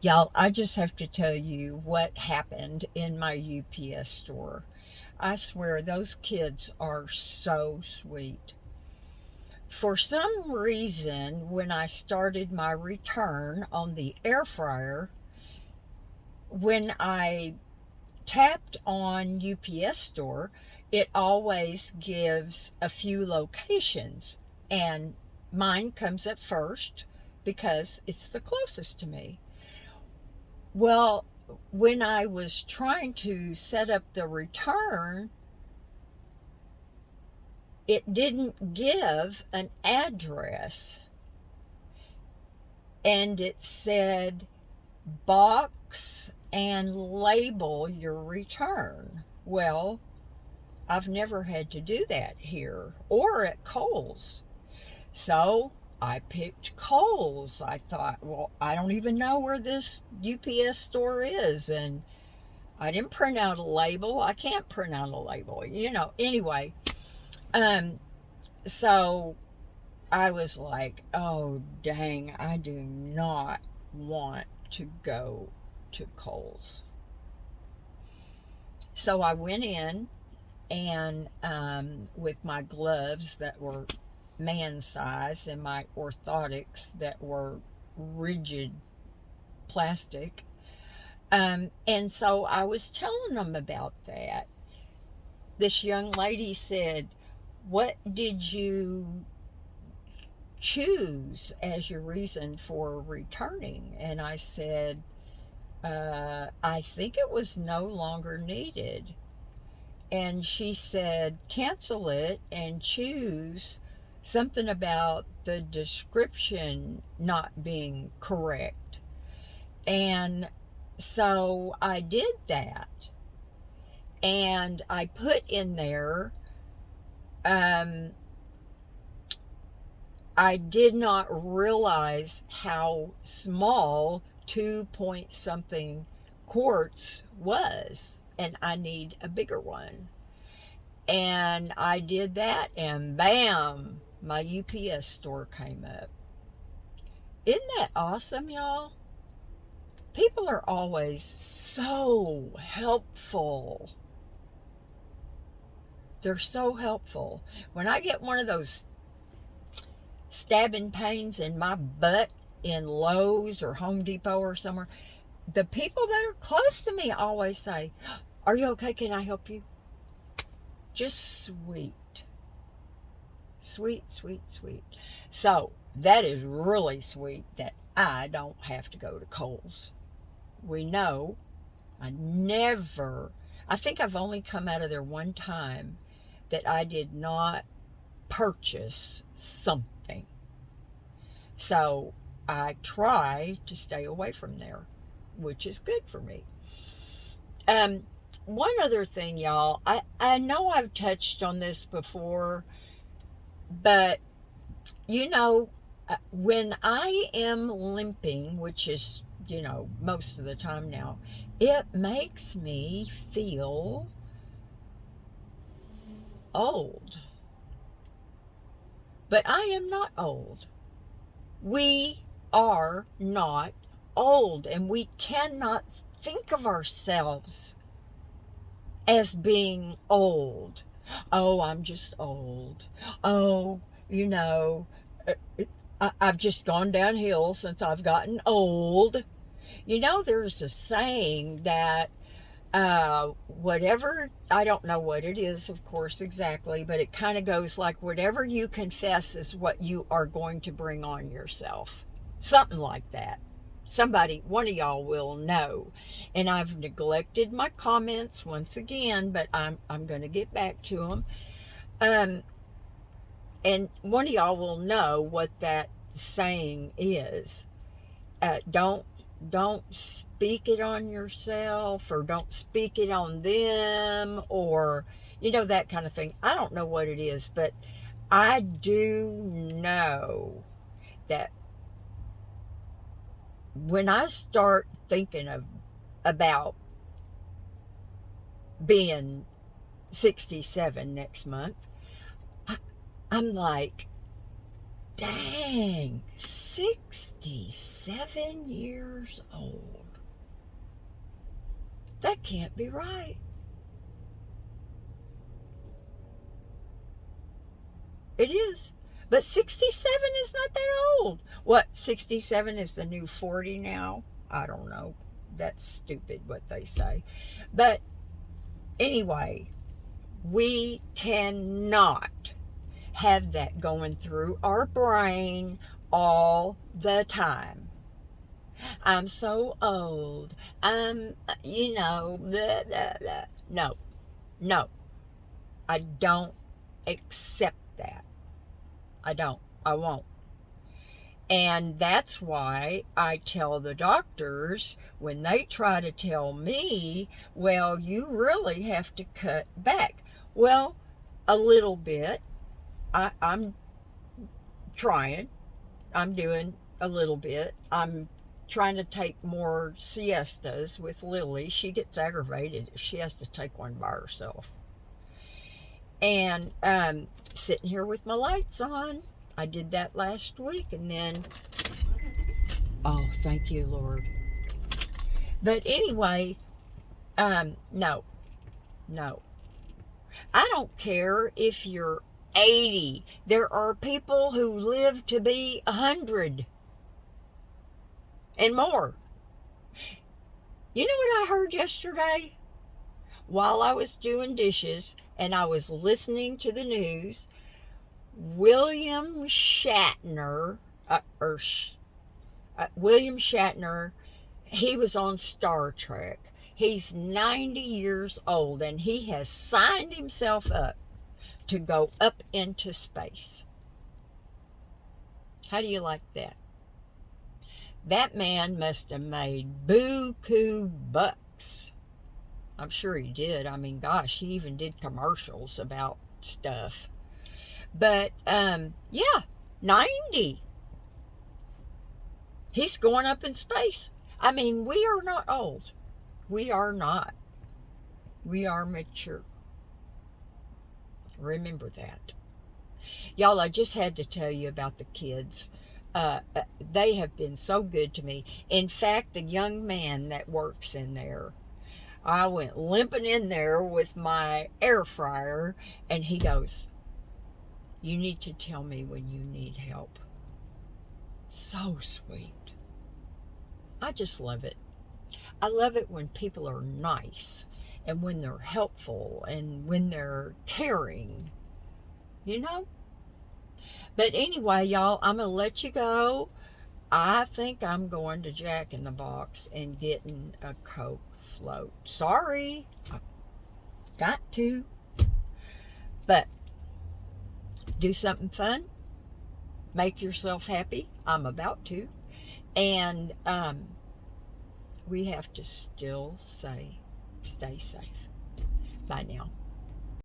Y'all, I just have to tell you what happened in my UPS store. I swear, those kids are so sweet. For some reason, when I started my return on the air fryer, when I tapped on UPS store, it always gives a few locations, and mine comes up first because it's the closest to me. Well, when I was trying to set up the return, it didn't give an address, and it said box and label your return. Well, I've never had to do that here or at Kohl's. So I picked Kohl's. I thought, well, I don't even know where this UPS store is. And I didn't print out a label. I can't print out a label, Anyway, um, so I was like, oh, dang, I do not want to go to Kohl's. So I went in and with my gloves that were man size and my orthotics that were rigid plastic. And so I was telling them about that. This young lady said, what did you choose as your reason for returning? And I said, I think it was no longer needed. And she said, cancel it and choose something about the description not being correct. And so I did that. And I put in there, um, I did not realize how small 2 point something quarts was, and I need a bigger one. And I did that, and bam, my UPS store came up. Isn't that awesome, y'all? People are always so helpful. They're so helpful. When I get one of those stabbing pains in my butt in Lowe's or Home Depot or somewhere, the people that are close to me always say, are you okay? Can I help you? Just sweet. Sweet, sweet, sweet. So that is really sweet that I don't have to go to Kohl's. We know I think I've only come out of there one time that I did not purchase something. So I try to stay away from there, which is good for me. Um, One other thing, y'all, I know I've touched on this before, but you know, when I am limping, which is, most of the time now, it makes me feel old. But I am not old. We are not old, and we cannot think of ourselves as being old. Oh, I'm just old. Oh, you know, uh, I've just gone downhill since I've gotten old. There's a saying that whatever, I don't know what it is, of course, exactly, but it kind of goes like, whatever you confess is what you are going to bring on yourself. Something like that. Somebody, one of y'all will know. And I've neglected my comments once again, but I'm going to get back to them. Um, and one of y'all will know what that saying is. Don't speak it on yourself, or don't speak it on them, or that kind of thing. I don't know what it is, but I do know that when I start thinking about being 67 next month, I, I'm like, dang, 67 years old. That can't be right. It is. But 67 is not that old. What, 67 is the new 40 now? I don't know. That's stupid what they say. But anyway, we cannot have that going through our brain all the time. I'm so old. Blah, blah, blah. No, no. I don't accept that. I don't. I won't. And that's why I tell the doctors when they try to tell me, well, you really have to cut back. Well, a little bit. I'm trying. I'm doing a little bit. I'm trying to take more siestas with Lily. She gets aggravated if she has to take one by herself. And sitting here with my lights on. I did that last week, and then, oh, thank you, Lord. But anyway, no. I don't care if you're 80. There are people who live to be 100 and more. You know what I heard yesterday? While I was doing dishes and I was listening to the news, William Shatner, he was on Star Trek. He's 90 years old and he has signed himself up to go up into space. How do you like that? That man must have made buku bucks. I'm sure he did. I mean, gosh, he even did commercials about stuff. But, yeah, 90. He's going up in space. I mean, we are not old. We are not. We are mature. Remember that. Y'all, I just had to tell you about the kids. They have been so good to me. In fact, the young man that works in there, I went limping in there with my air fryer, and he goes, "You need to tell me when you need help." So sweet. I just love it. I love it when people are nice and when they're helpful and when they're caring, you know? But anyway, y'all, I'm going to let you go. I think I'm going to Jack in the Box and getting a Coke float. Sorry. I got to. But do something fun. Make yourself happy. I'm about to. And we have to still stay safe. Bye now.